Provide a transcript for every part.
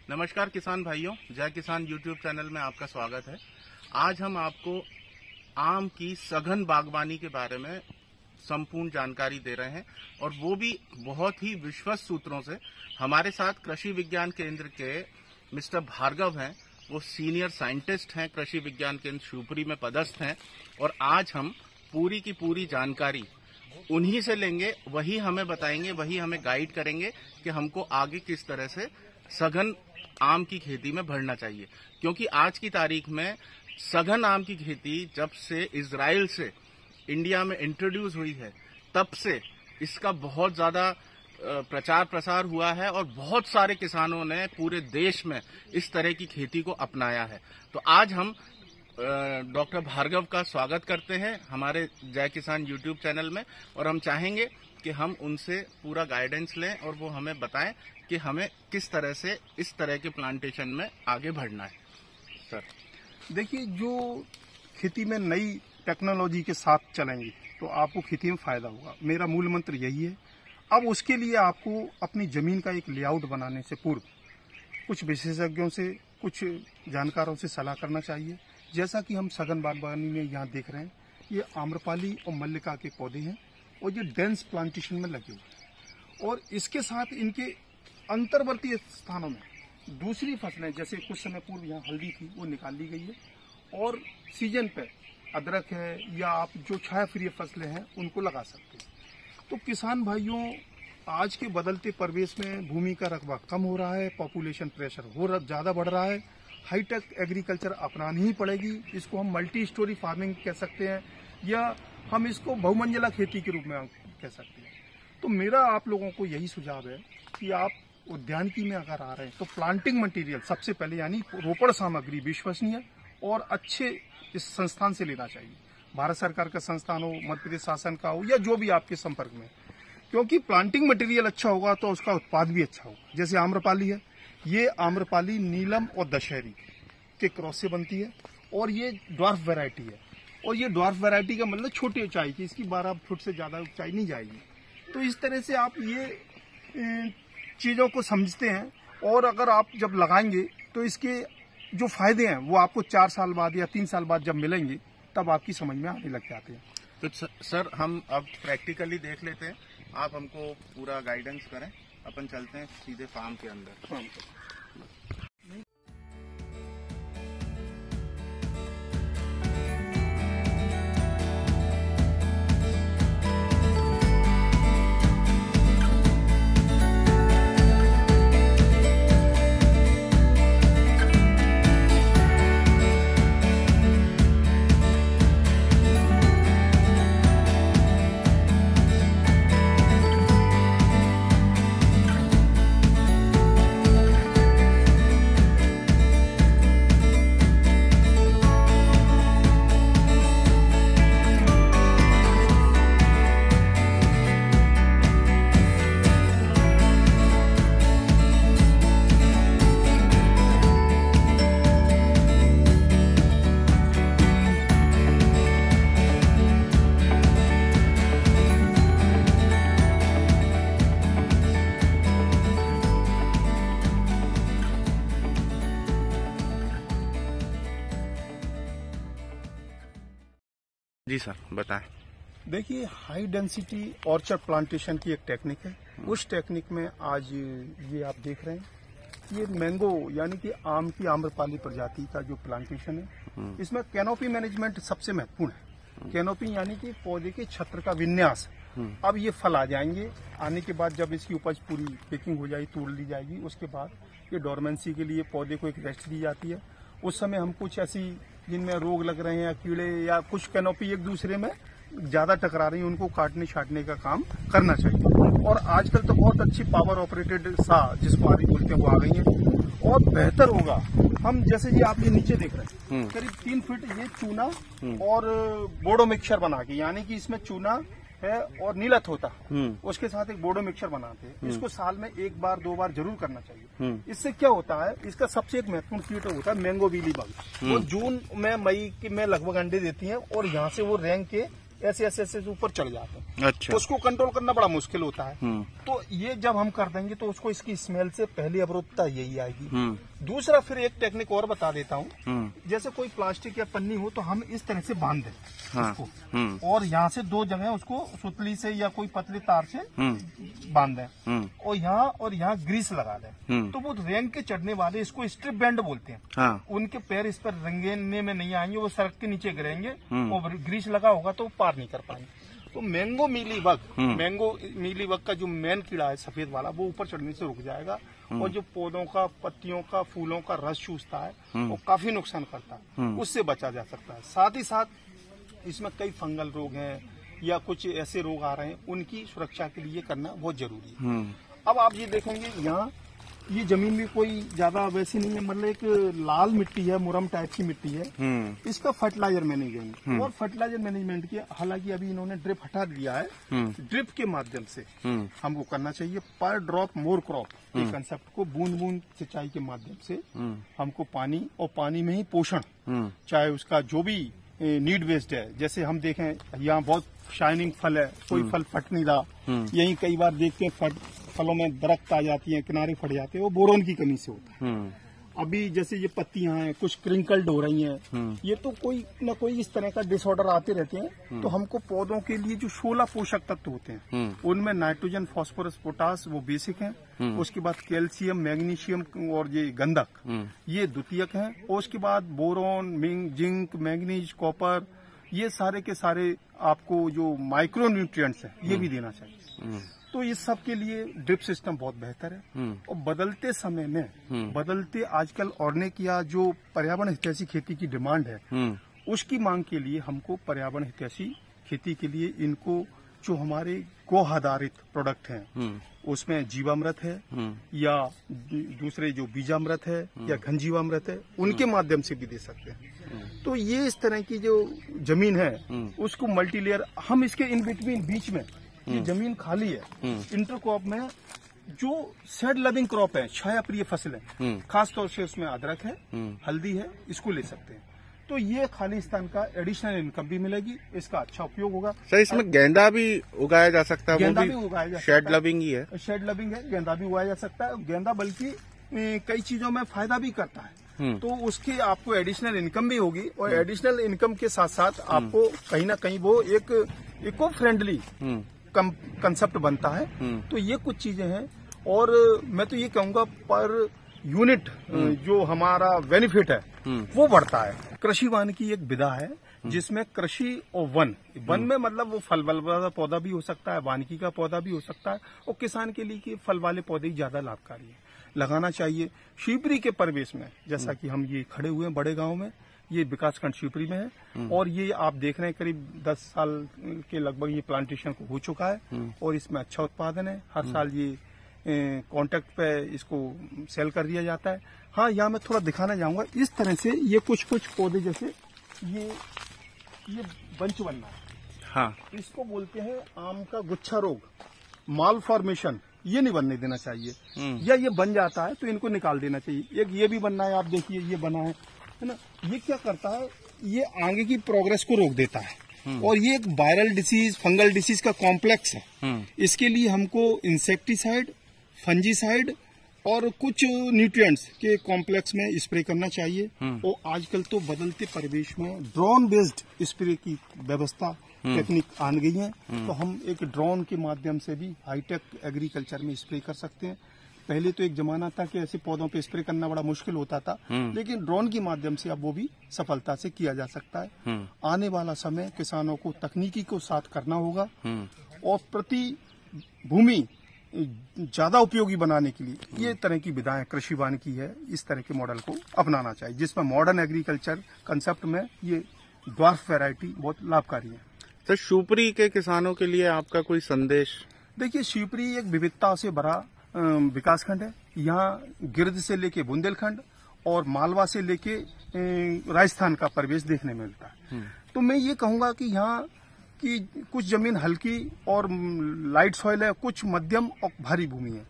नमस्कार किसान भाइयों, जय किसान यूट्यूब चैनल में आपका स्वागत है। आज हम आपको आम की सघन बागवानी के बारे में संपूर्ण जानकारी दे रहे हैं और वो भी बहुत ही विश्वस्त सूत्रों से। हमारे साथ कृषि विज्ञान केंद्र के मिस्टर भार्गव हैं, वो सीनियर साइंटिस्ट हैं, कृषि विज्ञान केंद्र शिवपुरी में पदस्थ हैं और आज हम पूरी की पूरी जानकारी उन्हीं से लेंगे, वही हमें बताएंगे, वही हमें गाइड करेंगे कि हमको आगे किस तरह से सघन आम की खेती में बढ़ना चाहिए। क्योंकि आज की तारीख में सघन आम की खेती जब से इजराइल से इंडिया में इंट्रोड्यूस हुई है, तब से इसका बहुत ज्यादा प्रचार प्रसार हुआ है और बहुत सारे किसानों ने पूरे देश में इस तरह की खेती को अपनाया है। तो आज हम डॉक्टर भार्गव का स्वागत करते हैं हमारे जय किसान यूट्यूब चैनल में और हम चाहेंगे कि हम उनसे पूरा गाइडेंस लें और वो हमें बताएं कि हमें किस तरह से इस तरह के प्लांटेशन में आगे बढ़ना है। सर देखिए, जो खेती में नई टेक्नोलॉजी के साथ चलेंगे तो आपको खेती में फायदा होगा। मेरा मूल मंत्र यही है। अब उसके लिए आपको अपनी जमीन का एक लेआउट बनाने से पूर्व कुछ विशेषज्ञों से, कुछ जानकारों से सलाह करना चाहिए। जैसा कि हम सघन बागवानी में यहाँ देख रहे हैं, ये आम्रपाली और मल्लिका के पौधे हैं और ये डेंस प्लांटेशन में लगे हुए हैं और इसके साथ इनके अंतर्वर्ती स्थानों में दूसरी फसलें, जैसे कुछ समय पूर्व यहाँ हल्दी थी, वो निकाल ली गई है और सीजन पे अदरक है या आप जो छाया प्रिय फसलें हैं उनको लगा सकते हैं। तो किसान भाइयों, आज के बदलते परिवेश में भूमि का रकबा कम हो रहा है, पॉपुलेशन प्रेशर ज़्यादा बढ़ रहा है, हाईटेक एग्रीकल्चर अपनानी ही पड़ेगी। इसको हम मल्टी स्टोरी फार्मिंग कह सकते हैं या हम इसको बहुमंजिला खेती के रूप में कह सकते हैं। तो मेरा आप लोगों को यही सुझाव है कि आप उद्यानिकी में अगर आ रहे हैं तो प्लांटिंग मटेरियल सबसे पहले यानी रोपण सामग्री विश्वसनीय और अच्छे इस संस्थान से लेना चाहिए। भारत सरकार का संस्थान हो, मध्य प्रदेश शासन का हो या जो भी आपके संपर्क में, क्योंकि प्लांटिंग मटेरियल अच्छा होगा तो उसका उत्पाद भी अच्छा होगा। जैसे आम्रपाली है, ये आम्रपाली नीलम और दशहरी के क्रॉस से बनती है और ये ड्वार्फ वैरायटी है और ये ड्वार्फ वैरायटी का मतलब छोटी ऊंचाई की, इसकी 12 फुट से ज्यादा ऊंचाई नहीं जाएगी। तो इस तरह से आप ये चीजों को समझते हैं और अगर आप जब लगाएंगे तो इसके जो फायदे हैं वो आपको 4 साल बाद या 3 साल बाद जब मिलेंगे तब आपकी समझ में आने लग जाते हैं। तो सर हम अब प्रैक्टिकली देख लेते हैं, आप हमको पूरा गाइडेंस करें, अपन चलते हैं सीधे फार्म के अंदर। जी सर बताएं। देखिए, हाई डेंसिटी ऑर्चर्ड प्लांटेशन की एक टेक्निक है। उस टेक्निक में आज ये आप देख रहे हैं, ये मैंगो यानी कि आम की आम्रपाली प्रजाति का जो प्लांटेशन है, इसमें कैनोपी मैनेजमेंट सबसे महत्वपूर्ण है। कैनोपी यानी कि पौधे के छत्र का विन्यास। अब ये फल आ जाएंगे, आने के बाद जब इसकी उपज पूरी पैकिंग हो जाएगी, तोड़ ली जाएगी, उसके बाद ये डोरमेंसी के लिए पौधे को एक रेस्ट दी जाती है। उस समय हम कुछ ऐसी जिनमें रोग लग रहे हैं या कीड़े या कुछ कैनोपी एक दूसरे में ज्यादा टकरा रही है, उनको काटने छाटने का काम करना चाहिए। और आजकल तो बहुत अच्छी पावर ऑपरेटेड सा, जिसको आदि बोलते हैं, वो आ गई है और बेहतर होगा। हम जैसे ये आप ये नीचे देख रहे हैं, करीब 3 फीट ये चूना और बोडो मिक्सचर बना के, यानी कि इसमें चूना है और नीलत होता, उसके साथ एक बोडो मिक्सचर बनाते हैं। इसको साल में 1 बार 2 बार जरूर करना चाहिए। इससे क्या होता है, इसका सबसे एक महत्वपूर्ण कीट होता है मैंगो वीली बग। वो जून में मई में लगभग अंडे देती है और यहाँ से वो रेंग के ऐसे ऐसे ऐसे ऊपर चढ़ जाते हैं। अच्छा। उसको कंट्रोल करना बड़ा मुश्किल होता है। तो ये जब हम कर देंगे तो उसको इसकी स्मेल से पहली अवरोधता यही आएगी। दूसरा फिर एक टेक्निक और बता देता हूँ, जैसे कोई प्लास्टिक या पन्नी हो तो हम इस तरह से बांध दें उसको, और यहाँ से 2 जगह उसको सुतली से या कोई पतली तार से बांध दें, और यहाँ ग्रीस लगा दें। तो वो रेंग के चढ़ने वाले, इसको स्ट्रिप बैंड बोलते हैं, उनके पैर इस पर रंगने में नहीं आएंगे, वो सड़क के नीचे गिरेंगे और ग्रीस लगा होगा तो वो पार नहीं कर पाएंगे। तो मैंगो मीलीबग का जो मेन कीड़ा है सफेद वाला, वो ऊपर चढ़ने से रुक जाएगा, और जो पौधों का, पत्तियों का, फूलों का रस चूसता है वो काफी नुकसान करता है, उससे बचा जा सकता है। साथ ही साथ इसमें कई फंगल रोग हैं या कुछ ऐसे रोग आ रहे हैं, उनकी सुरक्षा के लिए करना बहुत जरूरी है। अब आप ये देखेंगे यहाँ ये जमीन भी कोई ज्यादा वैसी नहीं है, मतलब एक लाल मिट्टी है, मुरम टाइप की मिट्टी है। इसका फर्टिलाइजर मैनेजमेंट और फर्टिलाइजर मैनेजमेंट किया, हालांकि अभी इन्होंने ड्रिप हटा दिया है। ड्रिप के माध्यम से हमको करना चाहिए। पर ड्रॉप मोर क्रॉप के कंसेप्ट को बूंद बूंद सिंचाई के माध्यम से हमको पानी, और पानी में ही पोषण, चाहे उसका जो भी नीड बेस्ड है। जैसे हम देखें यहाँ बहुत शाइनिंग फल है, कोई फल फट नहीं रहा, यही कई बार देखते हैं फलों में दरख्त आ जाती है, किनारे फट जाते हैं, वो बोरोन की कमी से होता है। अभी जैसे ये पत्तियां हैं कुछ क्रिंकल्ड हो रही हैं, ये तो कोई न कोई इस तरह का डिसऑर्डर आते रहते हैं। तो हमको पौधों के लिए जो 16 पोषक तत्व होते हैं, उनमें नाइट्रोजन, फास्फोरस, पोटास वो बेसिक हैं। उसके बाद कैल्शियम, मैग्नीशियम और ये गंधक ये द्वितीयक हैं। और उसके बाद बोरोन, जिंक, मैग्नीज, कॉपर, ये सारे के सारे आपको जो माइक्रो न्यूट्रिएंट्स है ये भी देना चाहिए। तो इस सब के लिए ड्रिप सिस्टम बहुत बेहतर है। और बदलते समय में, बदलते आजकल ऑर्गेनिक या जो पर्यावरण हितैषी खेती की डिमांड है, उसकी मांग के लिए हमको पर्यावरण हितैषी खेती के लिए इनको जो हमारे गो आधारित प्रोडक्ट हैं, उसमें जीवामृत है या दूसरे जो बीजामृत है या घन जीवामृत है, उनके माध्यम से भी दे सकते हैं। तो ये इस तरह की जो जमीन है उसको मल्टीलेयर, हम इसके इन बिटवीन बीच में ये जमीन खाली है, इंटरक्रॉप में जो सेड लविंग क्रॉप है, छाया प्रिय फसल है, खास तौर से उसमें अदरक है, हल्दी है, इसको ले सकते हैं। तो ये खाली स्थान का एडिशनल इनकम भी मिलेगी, इसका अच्छा उपयोग होगा। सर इसमें गेंदा भी उगाया जा सकता है? गेंदा भी उगाया जा सकता है, शेड लविंग ही है। शेड लविंग है, गेंदा भी उगाया जा सकता है। गेंदा बल्कि कई चीजों में फायदा भी करता है, तो उसकी आपको एडिशनल इनकम भी होगी, और एडिशनल इनकम के साथ साथ आपको कहीं ना कहीं वो एक इको फ्रेंडली कंसेप्ट बनता है। तो ये कुछ चीजें हैं, और मैं तो ये कहूंगा पर यूनिट जो हमारा बेनिफिट है वो बढ़ता है। कृषि वानिकी एक विधा है जिसमें कृषि और वन में मतलब वो फल वाला पौधा भी हो सकता है, वानिकी का पौधा भी हो सकता है, और किसान के लिए फल वाले पौधे ही ज्यादा लाभकारी है, लगाना चाहिए। शिवपुरी के परिवेश में, जैसा कि हम ये खड़े हुए हैं बड़े गांव में, ये विकासखंड शिवपुरी में है, और ये आप देख रहे हैं करीब 10 साल के लगभग ये प्लांटेशन हो चुका है, और इसमें अच्छा उत्पादन है। हर साल ये कॉन्ट्रैक्ट पे इसको सेल कर दिया जाता है। हाँ, यहाँ मैं थोड़ा दिखाना चाहूंगा, इस तरह से ये कुछ पौधे, जैसे ये बंच बनना है, हाँ, इसको बोलते हैं आम का गुच्छा रोग, माल फॉर्मेशन, ये नहीं बनने देना चाहिए, या ये बन जाता है तो इनको निकाल देना चाहिए। एक ये भी बनना है, आप देखिए ये बना है ना, ये क्या करता है, ये आगे की प्रोग्रेस को रोक देता है, और ये एक वायरल डिसीज, फंगल डिसीज का कॉम्प्लेक्स है। इसके लिए हमको इंसेक्टिसाइड, फंजीसाइड और कुछ न्यूट्रिएंट्स के कॉम्प्लेक्स में स्प्रे करना चाहिए। और आजकल तो बदलते परिवेश में ड्रोन बेस्ड स्प्रे की व्यवस्था टेक्निक आन गई है, तो हम एक ड्रोन के माध्यम से भी हाईटेक एग्रीकल्चर में स्प्रे कर सकते हैं। पहले तो एक जमाना था कि ऐसे पौधों पे स्प्रे करना बड़ा मुश्किल होता था, लेकिन ड्रोन के माध्यम से अब वो भी सफलता से किया जा सकता है। आने वाला समय किसानों को तकनीकी को साथ करना होगा, और प्रति भूमि ज्यादा उपयोगी बनाने के लिए ये तरह की विधाएं कृषि वानिकी है, इस तरह के मॉडल को अपनाना चाहिए, जिसमें मॉडर्न एग्रीकल्चर कंसेप्ट में ये ड्वार्फ वैरायटी बहुत लाभकारी है। तो शिवपुरी के किसानों के लिए आपका कोई संदेश? देखिए, शिवपुरी एक विविधता से भरा विकासखंड है। यहाँ गिर्द से लेके बुंदेलखंड और मालवा से लेके राजस्थान का परिवेश देखने में मिलता है। तो मैं ये कहूंगा कि यहाँ की कुछ जमीन हल्की और लाइट सॉइल है, कुछ मध्यम और भारी भूमि है।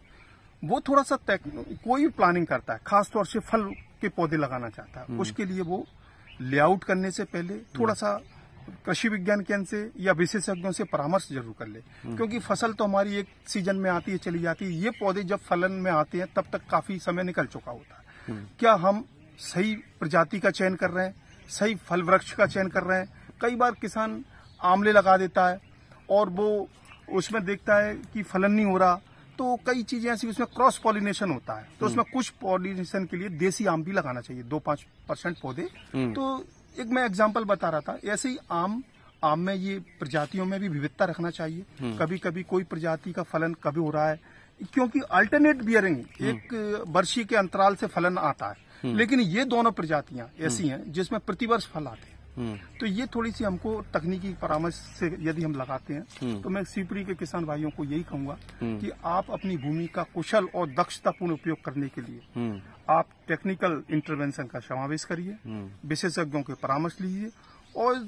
वो थोड़ा सा कोई भी प्लानिंग करता है, खासतौर से फल के पौधे लगाना चाहता है, उसके लिए वो लेआउट करने से पहले थोड़ा सा कृषि विज्ञान केंद्र से या विशेषज्ञों से परामर्श जरूर कर ले, क्योंकि फसल तो हमारी एक सीजन में आती है चली जाती है। ये पौधे जब फलन में आते हैं तब तक काफी समय निकल चुका होता है। क्या हम सही प्रजाति का चयन कर रहे हैं, सही फल वृक्ष का चयन कर रहे हैं? कई बार किसान आमले लगा देता है और वो उसमें देखता है कि फलन नहीं हो रहा, तो कई चीजें ऐसी उसमें क्रॉस पॉलिनेशन होता है, तो उसमें कुछ पॉलिनेशन के लिए देसी आम भी लगाना चाहिए, 2-5% पौधे। तो एक मैं एग्जांपल बता रहा था, ऐसे ही आम में ये प्रजातियों में भी विविधता रखना चाहिए। कभी कभी कोई प्रजाति का फलन कभी हो रहा है, क्योंकि अल्टरनेट बियरिंग एक वर्षीय के अंतराल से फलन आता है, लेकिन ये दोनों प्रजातियां ऐसी हैं जिसमें प्रतिवर्ष फल आते हैं। तो ये थोड़ी सी हमको तकनीकी परामर्श से यदि हम लगाते हैं, तो मैं शिवपुरी के किसान भाइयों को यही कहूंगा कि आप अपनी भूमि का कुशल और दक्षतापूर्ण उपयोग करने के लिए आप टेक्निकल इंटरवेंशन का समावेश करिए, विशेषज्ञों के परामर्श लीजिए और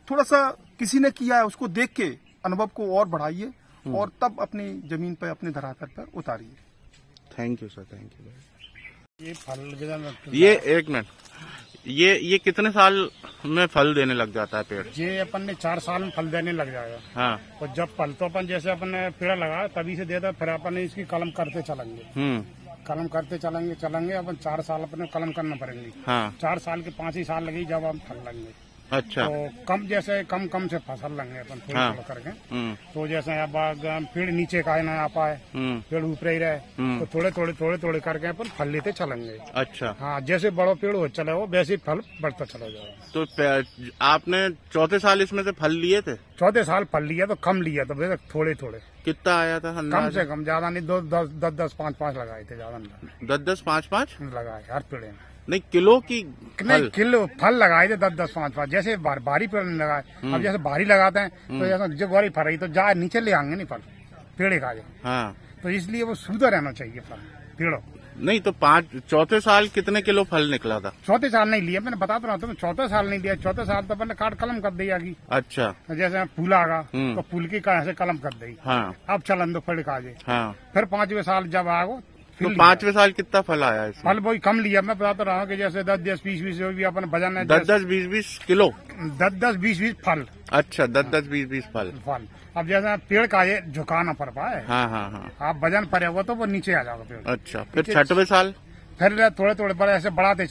थोड़ा सा किसी ने किया है उसको देख के अनुभव को और बढ़ाइए और तब अपनी जमीन पर अपने धरातल पर उतारिए। Thank you sir, thank you. ये फल ये एक मिनट, ये कितने साल में फल देने लग जाता है पेड़? ये अपन ने 4 साल में फल देने लग जाएगा। हाँ। और जब फल तो अपन जैसे अपन ने पेड़ लगाया तभी से देता, फिर अपन ने इसकी कलम करते चलेंगे। कलम करते चलेंगे अपन 4 साल अपने कलम करना पड़ेंगे। हाँ। 4 साल के 5 ही साल लगेगी जब हम फल लेंगे। अच्छा। तो कम से फसल लेंगे अपन थोड़ा करके। तो जैसे अब पेड़ नीचे का ना आ पाए, पेड़ ऊपर ही रहे, तो थोड़े करके अपन फल लेते चलेंगे। अच्छा। हाँ, जैसे बड़ो पेड़ हो चले वो वैसे ही फल बढ़ता चला जाएगा। तो आपने चौथे साल इसमें से फल लिए थे? चौथे साल फल लिया तो कम लिया, तो थोड़े कितना आया था? कम से कम, ज्यादा नहीं, 10-5 लगाए थे, ज्यादा नहीं। 10-5 लगाए हर पेड़ में। नहीं, किलो की नहीं, किलो फल लगाए थे 10-5 जैसे बारी पेड़ नहीं लगाए। अब जैसे बारी लगाते हैं तो जैसे जो बारी फल रही तो जा नीचे ले आएंगे नहीं फल, पेड़ खा जाए। हाँ। तो इसलिए वो सुधर रहना चाहिए फल पेड़ों। नहीं तो चौथे साल कितने किलो फल निकला था? चौथे साल नहीं लिया, मैंने बता तो रहा था, चौथे साल नहीं लिया। चौथे साल तो मैंने काट कलम कर दी आगे। अच्छा। जैसे फूल आगा तो फूल की ऐसे कलम कर दी। हाँ। अब चलन दो फल खा जाए। हाँ। फिर 5वें साल जब आगो, तो 5वें साल कितना फल आया इसमें? फल वही कम लिया, मैं बता तो रहा हूँ कि जैसे 10-20 जो भी अपन वजन है, 10-20 किलो, 10-20 फल। अच्छा, 10-20 फल। अब जैसे पेड़ का ये झुकाना पड़ पाए। हाँ। आप वजन पड़े हुआ तो वो नीचे आ जाएगा पेड़। अच्छा, फिर 6वें साल फिर थोड़े बड़े ऐसे बढ़ाते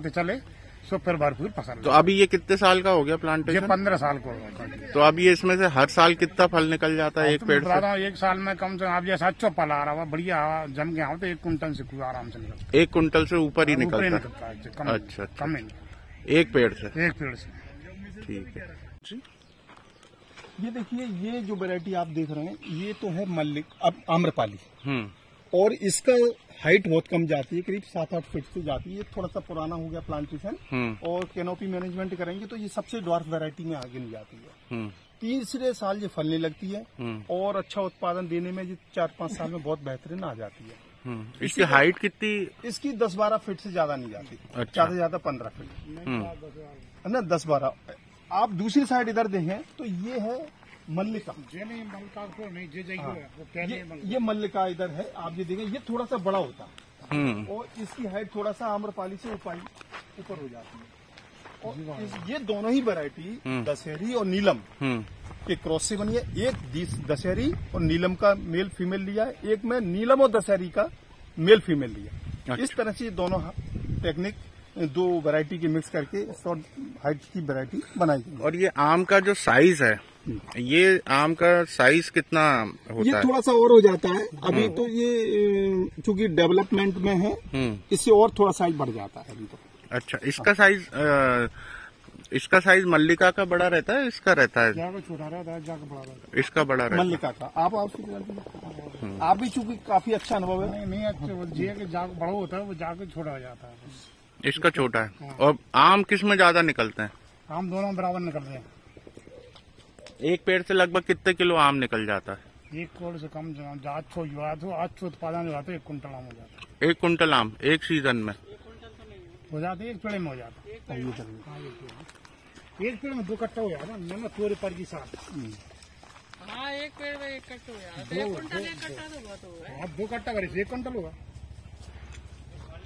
चले तो फिर भरपूर फसल। तो अभी ये कितने साल का हो गया प्लांटेशन? ये 15 साल को होगा। तो अभी इसमें से हर साल कितना फल निकल जाता है एक पेड़ से? एक साल में कम से कम आप जैसा अच्छा फल आ रहा हुआ बढ़िया जम गया हो तो 1 कुंटल से आराम से निकलता। 1 कुंटल से ऊपर ही निकलता है? अच्छा, कम एक पेड़ से? एक पेड़ से। ठीक है जी। ये देखिए, ये जो वैरायटी आप देख रहे हैं ये तो है मल्लिक, अब आम्रपाली। और इसका हाइट बहुत कम जाती है, करीब 7-8 फीट से जाती है। ये थोड़ा सा पुराना हो गया प्लांटेशन, और कैनोपी मैनेजमेंट करेंगे तो ये सबसे ड्वार्फ वैरायटी में आगे नहीं जाती है। 3रे साल ये फलने लगती है और अच्छा उत्पादन देने में ये 4-5 साल में बहुत बेहतरीन आ जाती है। इसकी हाइट कितनी? इसकी 10-12 फीट से ज्यादा नहीं जाती। अच्छा। ज्यादा से ज्यादा 15 फीट है ना, 10-12। आप दूसरी साइड इधर देखें तो ये है मल्लिका। ये मल्लिका इधर है, आप ये देखें, ये थोड़ा सा बड़ा होता है और इसकी हाइट थोड़ा सा आम्रपाली से ऊपर हो जाती है। और ये दोनों ही वैरायटी दशहरी और नीलम के क्रॉस से बनी है। एक दशहरी और नीलम का मेल फीमेल लिया है, एक में नीलम और दशहरी का मेल फीमेल लिया। अच्छा। इस तरह से दोनों टेक्निक 2 वैरायटी के मिक्स करके शॉर्ट हाइट की वैरायटी बनाई गई। और ये आम का जो साइज है, ये आम का साइज कितना होता है? ये थोड़ा सा और हो जाता है अभी तो, ये चूंकि डेवलपमेंट में है, इससे और थोड़ा साइज बढ़ जाता है अभी तो। अच्छा, इसका साइज मल्लिका का बड़ा रहता है, इसका रहता है? छोटा रहता है, जाकर बड़ा रहता है। इसका बड़ा रहता है मल्लिका का। आप भी चूंकि काफी अच्छा अनुभव है। नहीं अच्छा, जाकर बड़ा होता है, वो जाकर छोटा हो जाता है। इसका छोटा है। और आम किस में ज्यादा निकलते हैं? आम दोनों बराबर निकलते हैं। एक पेड़ से लगभग कितने किलो आम निकल जाता है? 1 करोड़ से कम आज उत्पादन हो जाता है, 1 कुंटल आम हो जाता है। 1 कुंटल आम एक सीजन में हो जाते है, 1 पेड़ में हो जाता है। एक पेड़ में 2 कट्टा हो जाता है, पूरे पर की साथ। हाँ, एक पेड़ में 1 कट्टा हो जाता है। 1 कुंटल 1 कट्टा तो बहुत होगा। 2 कट्टा करे 1 कुंटल होगा।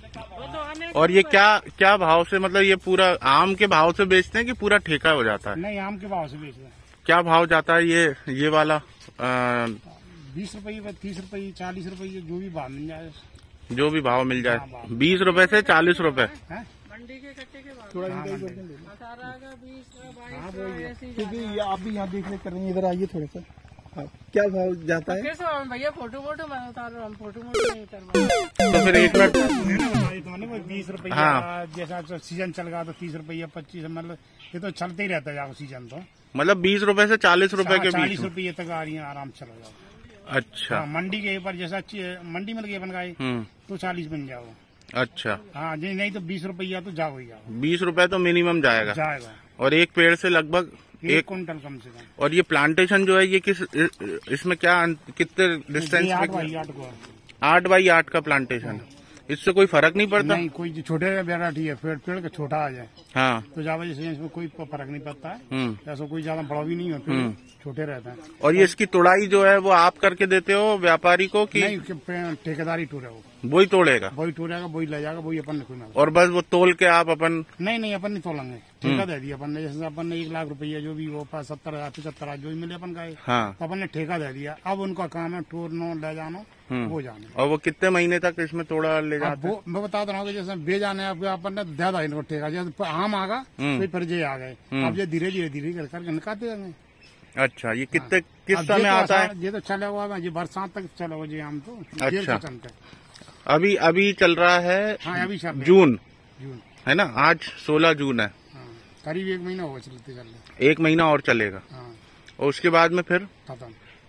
वो तो आने और ये क्या भाव से, मतलब ये पूरा आम के भाव से बेचते हैं कि पूरा ठेका हो जाता है? नहीं, आम के भाव से बेच रहे हैं। क्या भाव जाता है ये वाला? 20 रुपये, 30 रुपये, 40 रुपये, जो भी भाव मिल जाए। जो भी भाव मिल जाए। 20 रुपए से 40 रुपए। मंडी के कट्टे के भाव। थोड़ा 18 का 20 का 22 का ऐसी क्योंकि ये आप भी यहाँ देख ले कर रहे हैं, इधर आइए थोड़ा सा। हाँ, क्या भाव जाता है? कैसे भैया फोटो मैं उतार रहा हूँ, फोटो नहीं उतार रहा। तो फिर एक मिनट। 20 रुपये, हाँ। जैसा सीजन चल गया तो 30 रुपये, 25, मतलब ये तो चलते ही रहता है सीजन तो। मतलब 20 रुपए से 40 रुपए के बीच 40 रुपये तक आ रही है, आराम चला जाओ। अच्छा। हाँ, मंडी के ऊपर जैसा मंडी में लगे अपन गाय तो 40 बन जाओ। अच्छा। हाँ जी, नहीं तो 20 रुपया तो जाओ ही जाओ। 20 रुपए तो मिनिमम जाएगा। और एक पेड़ से लगभग 1 कुंटल कम से कम। और ये प्लांटेशन जो है ये इसमें क्या कितने डिस्टेंस? 8 बाई 8 का प्लांटेशन। इससे कोई फर्क नहीं पड़ता? नहीं, कोई जो छोटे वैरायटी है, पेड़ का छोटा आ जाए हाँ तो ज्यादा इसमें कोई फर्क नहीं पड़ता है। ऐसा कोई ज्यादा बड़ा भी नहीं है, पेड़ छोटे रहते हैं। और ये इसकी तोड़ाई जो है वो आप करके देते हो व्यापारी को कि नहीं? ठेकेदारी टूर है, वही तोड़ेगा? वही टूरेगा, वही ले जाएगा, वही अपन ने। और बस वो तोल के आप अपन? नहीं, अपन नहीं तोलेंगे, ठेका दे दिया अपन ने। जैसे अपन ने 1 लाख रुपया जो भी वो 70,000 75,000 जो भी मिले अपन का, हाँ। तो अपन ने ठेका दे दिया। अब उनका काम है टूरनो, ले जानो, वो जाने। और वो कितने महीने तक इसमें तोड़ा ले जाते हैं? मैं बता रहा हूँ, जैसे बे जाने अपन ने दे दा इनको ठेका। जैसे आम आगा कोई परिचय आ गए, अब ये धीरे धीरे करके निकालते जाएंगे। अच्छा, ये किस समय आता है? ये तो चले हुआ ये बरसात तक चले हुआ जी आम तो। अच्छा। अभी चल रहा है? हाँ, अभी चल जून है ना? आज 16 जून है। करीब 1 महीना होगा चलते। 1 महीना और चलेगा। और उसके बाद में फिर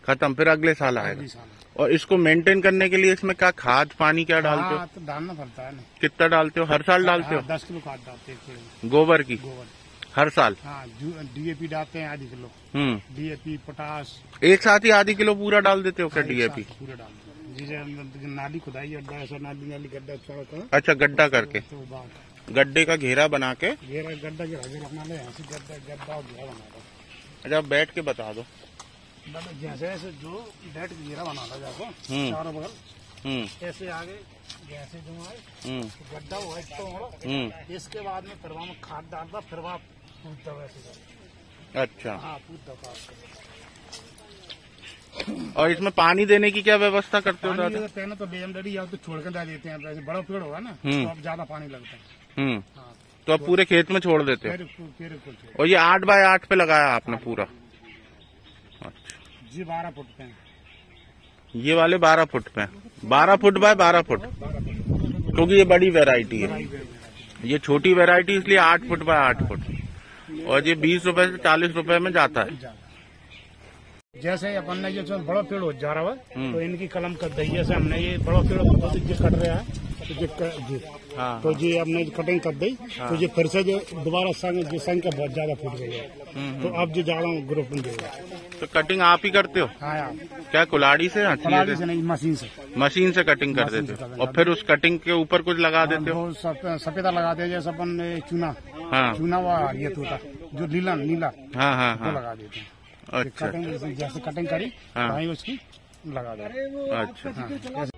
खत्म, फिर अगले साल आएगा। और इसको मेंटेन करने के लिए इसमें क्या खाद पानी क्या डालते हो? तो डालना पड़ता है ना। कितना डालते हो? हर साल डालते हो? 10 किलो खाद डालते हैं गोबर की हर साल? हाँ, DAP डालते हैं आधी किलो। DAP, पोटास एक साथ ही आधी किलो पूरा डाल देते हो क्या? DAP पूरा डाल देते हैं। जिसे नाली खुदाई, ऐसा नाली गड्ढा छोड़कर। अच्छा, गड्ढा करके, तो गड्ढे का घेरा बना के। गड्ढा अपना ले, गड्ढा और घेरा बना दो। अच्छा, बैठ के बता दो। जैसे जो बैठ के घेरा बना था जाको चारों बगल, ऐसे आगे जैसे जो है गड्ढा हुआ तो इसके बाद में फिर में खाद डालता, फिर वहाँ पूछता वैसे। अच्छा। हाँ, पूछता। और इसमें पानी देने की क्या व्यवस्था करते हो? पहले तो बेमडरी या तो छोड़ कर डाल देते हैं। वैसे बड़ा पेड़ होगा ना तो अब ज्यादा पानी लगता है। तो अब पूरे खेत में छोड़ देते हो? और ये 8 बाय 8 पे लगाया आपने पूरा? अच्छा जी, 12 फुट पे। ये वाले 12 फुट पे? 12 फुट बाय 12 फुट, क्योंकि ये बड़ी वैरायटी है। ये छोटी वैरायटी इसलिए 8 फुट बाय 8 फुट। और ये 20 रुपए से 40 रुपए में जाता है। जैसे अपन ने जो बड़ा पेड़ हो जा रहा है तो इनकी कलम कर दी। जैसे हमने ये बड़ा पेड़ कट रहा है तो जी हमने कटिंग कर दी। तो ये फिर से जो दोबारा संख्या बहुत ज्यादा फूट गई है, तो अब जो ज्यादा ग्रुप बन गया। तो कटिंग आप ही करते हो? हाँ। क्या कुल्हाड़ी से? कुल्हाड़ी से नहीं, मशीन से। मशीन से कटिंग कर देते हो? और फिर उस कटिंग के ऊपर कुछ लगा देते हो? सफेदा लगाते हैं, जैसे अपन चूना। हाँ। चूना वो ये तोता जो नीला। हाँ, तो लगा देते हैं। अच्छा। जैसे कटिंग करी वहीं उसकी लगा दे। अच्छा।